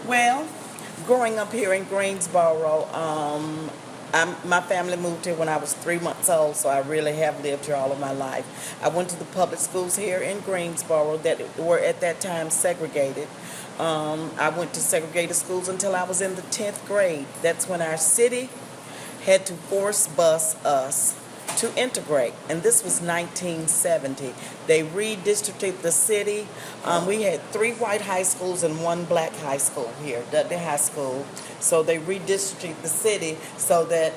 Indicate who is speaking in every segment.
Speaker 1: Well, growing up here in Greensboro, my family moved here when I was 3 months old, so I really have lived here all of my life. I went to the public schools here in Greensboro that were at that time segregated. I went to segregated schools until I was in the 10th grade. That's when our city had to force bus us to integrate, and this was 1970. They redistricted the city. We had 3 white high schools and 1 black high school here, Dudley High School. So they redistricted the city so that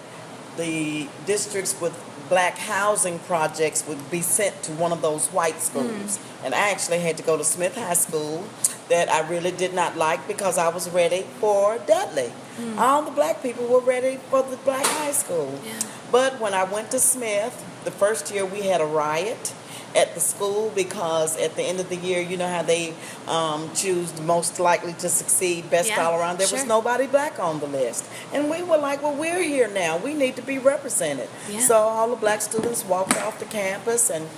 Speaker 1: the districts with black housing projects would be sent to one of those white schools. And I actually had to go to Smith High School that I really did not like because I was ready for Dudley. All the black people were ready for the black high school.
Speaker 2: Yeah.
Speaker 1: But when I went to Smith, the first year we had a riot at the school because at the end of the year, you know how they choose the most likely to succeed, best
Speaker 2: Yeah,
Speaker 1: all around. There was
Speaker 2: sure.
Speaker 1: nobody black on the list. And we were like, well, we're here now. We need to be represented.
Speaker 2: Yeah.
Speaker 1: So all the black students walked off the campus and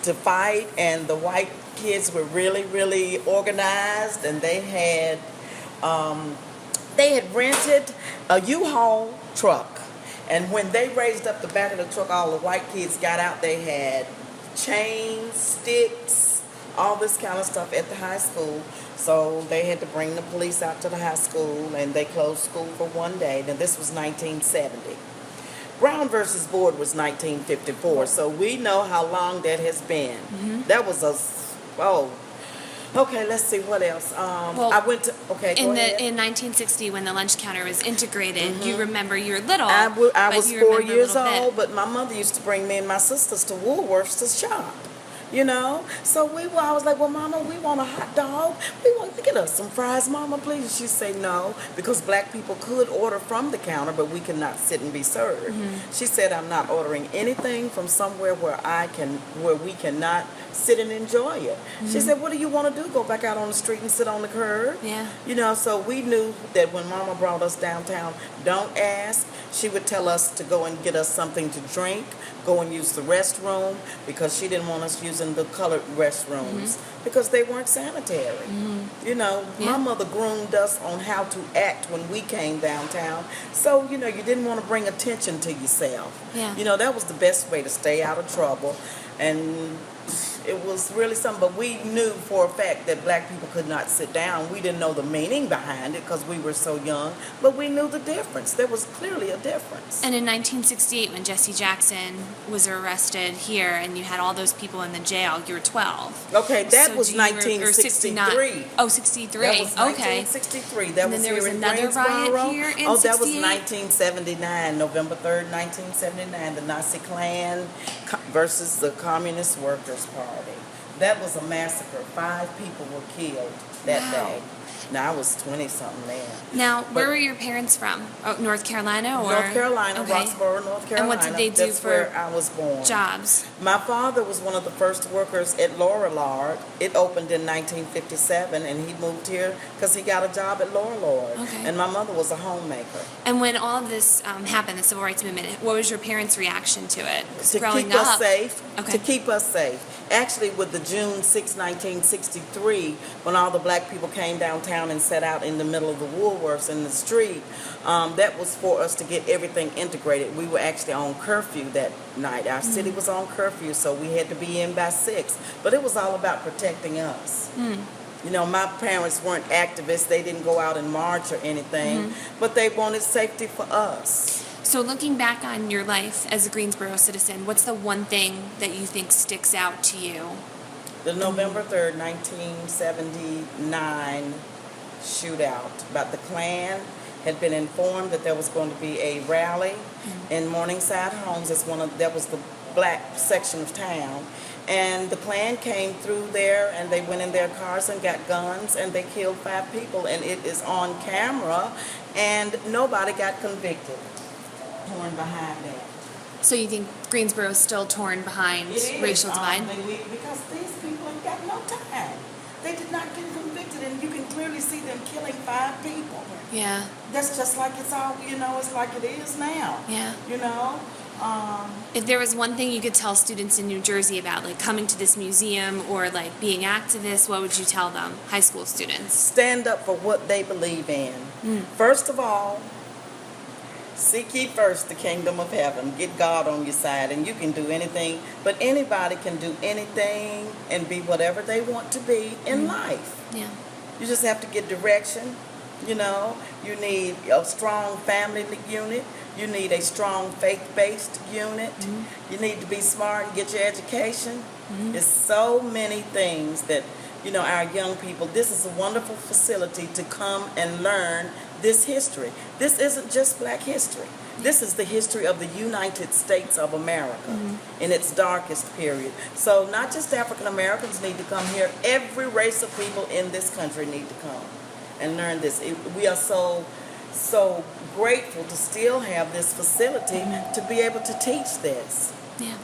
Speaker 1: to fight, and the white kids were really, really organized, and they had rented a U-Haul truck. And when they raised up the back of the truck, all the white kids got out. They had chains, sticks, all this kind of stuff at the high school. So they had to bring the police out to the high school, and they closed school for one day. Now, this was 1970. Brown versus Board was 1954. So we know how long that has been. That was okay, let's see what else. I went to, okay, go ahead.
Speaker 2: In 1960, when the lunch counter was integrated, you remember you were little.
Speaker 1: I
Speaker 2: but
Speaker 1: was
Speaker 2: you
Speaker 1: 4
Speaker 2: remember a
Speaker 1: years
Speaker 2: little bit.
Speaker 1: old, but my mother used to bring me and my sisters to Woolworths to shop. You know, so I was like, well, Mama, we want a hot dog. We want to get us some fries, Mama, please. She'd say no, because black people could order from the counter, but we could not sit and be served. She said, I'm not ordering anything from somewhere where we cannot sit and enjoy it. She said, what do you want to do? Go back out on the street and sit on the curb?
Speaker 2: Yeah.
Speaker 1: You know, so we knew that when Mama brought us downtown, don't ask. She would tell us to go and get us something to drink, go and use the restroom, because she didn't want us using the colored restrooms because they weren't sanitary. You know, my mother groomed us on how to act when we came downtown. So, you know, you didn't want to bring attention to yourself.
Speaker 2: Yeah.
Speaker 1: You know, that was the best way to stay out of trouble. And it was really something, but we knew for a fact that black people could not sit down. We didn't know the meaning behind it because we were so young, but we knew the difference. There was clearly a difference.
Speaker 2: And in 1968, when Jesse Jackson was arrested here and you had all those people in the jail, you were 12.
Speaker 1: Okay, that
Speaker 2: So
Speaker 1: was
Speaker 2: do you re- or
Speaker 1: 1963.
Speaker 2: Oh, 63.
Speaker 1: That was
Speaker 2: Okay.
Speaker 1: 1963. That
Speaker 2: And
Speaker 1: was
Speaker 2: then there
Speaker 1: here
Speaker 2: was
Speaker 1: in
Speaker 2: another riot
Speaker 1: Greensboro.
Speaker 2: here in
Speaker 1: Oh, that was
Speaker 2: 68?
Speaker 1: 1979, November 3rd, 1979, the Nazi Klan versus the Communist Workers' Party. That was a massacre. 5 people were killed that day. Now, I was 20-something then.
Speaker 2: Now, where were your parents from? Oh, North Carolina or?
Speaker 1: North Carolina,
Speaker 2: Okay.
Speaker 1: Roxboro, North Carolina.
Speaker 2: And what did they do
Speaker 1: That's
Speaker 2: for
Speaker 1: where I was born.
Speaker 2: jobs?
Speaker 1: My father was one of the first workers at Lorillard. It opened in 1957, and he moved here because he got a job at Lorillard.
Speaker 2: Okay.
Speaker 1: And my mother was a homemaker.
Speaker 2: And when all of this happened, the civil rights movement, what was your parents' reaction to it?
Speaker 1: To
Speaker 2: Growing
Speaker 1: keep
Speaker 2: up.
Speaker 1: us safe.
Speaker 2: Okay.
Speaker 1: To keep us safe. Actually, with the June 6, 1963, when all the black people came downtown and sat out in the middle of the Woolworths in the street, that was for us to get everything integrated. We were actually on curfew that night. Our city was on curfew, so we had to be in by 6. But it was all about protecting us. You know, my parents weren't activists. They didn't go out and march or anything, but they wanted safety for us.
Speaker 2: So looking back on your life as a Greensboro citizen, what's the one thing that you think sticks out to you?
Speaker 1: The November 3rd, 1979 shootout. About the Klan had been informed that there was going to be a rally in Morningside Homes. That was the black section of town. And the Klan came through there, and they went in their cars and got guns, and they killed 5 people. And it is on camera, and nobody got convicted. Torn behind that.
Speaker 2: So you think Greensboro is still torn behind racial divide?
Speaker 1: Because these people ain't got no time. They did not get convicted, and you can clearly see them killing 5 people.
Speaker 2: Yeah.
Speaker 1: That's just like it's all, you know, it's like it is now.
Speaker 2: Yeah.
Speaker 1: You know?
Speaker 2: If there was one thing you could tell students in New Jersey about, like coming to this museum or like being activists, what would you tell them, high school students?
Speaker 1: Stand up for what they believe in. First of all, seek ye first the kingdom of heaven. Get God on your side, and you can do anything. But anybody can do anything and be whatever they want to be in life.
Speaker 2: Yeah.
Speaker 1: You just have to get direction. You know, you need a strong family unit. You need a strong faith-based unit. You need to be smart and get your education. There's so many things that, you know, our young people, this is a wonderful facility to come and learn this history. This isn't just black history. This is the history of the United States of America in its darkest period. So not just African Americans need to come here. Every race of people in this country need to come and learn this. We are so grateful to still have this facility to be able to teach this.
Speaker 2: Yeah.